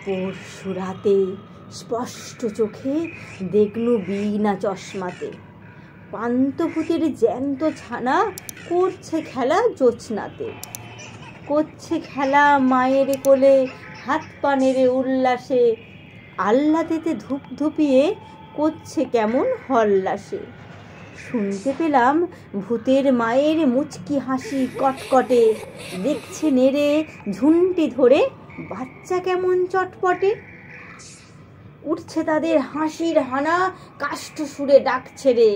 পরশু রাতে স্পষ্ট চোখে দেখনু বিনা চশমাতে পান্থভূতের জ্যান্ত ছানা করছে খেলা জ্যোৎস্নাতে, করছে খেলা মায়ের কোলে হাত পা নেড়ে উল্লাসে, আহ্লাদেতে ধূপ ধুপিয়ে করছে কেমন হল্লাসে। শুনতে পেলাম ভূতের মায়ের মুচকি হাসি কটকটে, দেখছে নেড়ে ঝুন্টি ধরে বাচ্চা কেমন চটপটে। উঠছে তাদের হাসির হানা কাষ্ঠ সুরে ডাক ছেড়ে,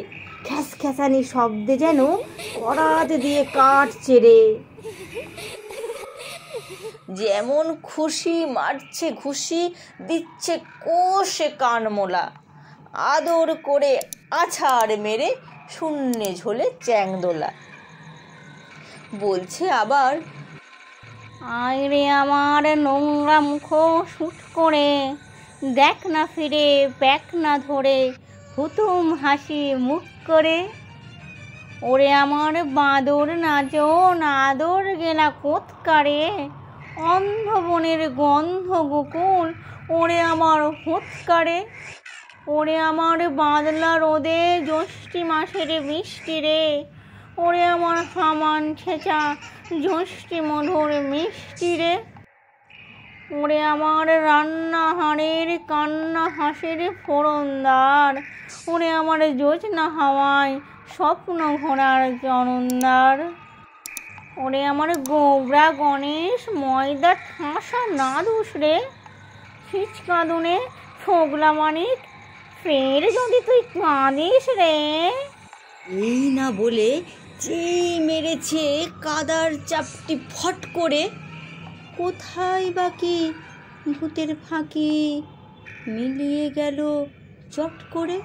খ্যাস খ্যাসানি শব্দে যেন করাত দিয়ে কাটছে রে। যেমন খুশি মারছে ঘুষি, দিচ্ছে কোষে কানমোলা, আদর করে আছাড় মেরে শূন্যে ঝোলে চ্যাংদোলা। বলছে আবার, আয় রে আমার নোংরা মুখ শুট করে, দেখ না ফিরে ব্যাক না ধরে হুতুম হাসি মুখ করে। ওরে আমার বাঁদর নাজন আদর গেলা কোৎকারে, অন্ধ বনের গন্ধ গোকুল ওরে আমার হুৎকারে। ওরে আমার বাদলা রোদে জ্যৈষ্ঠী মাসের বৃষ্টি রে, ওরে আমার হামান ছেঁচা জ্যৈষ্ঠী মধুর মিষ্টি রে। ওরে আমার রান্না হাড়ের কান্না হাসির ফোড়নদার, ওরে আমার যোজনা হাওয়ায় স্বপ্ন ঘোড়ার জনন্দার। ওরে আমার গোবরা গণেশ ময়দা ঠাসা নাদুস রে, ছিচকাদুনে ফোগলা মানিক ফের যদি তুই কাঁদিস রে। এই না বলে চেয়ে মেরেছে কাদার চাপটি ফট করে, কোথায় বাকি ভূতের ফাঁকি মিলিয়ে গেল চট করে।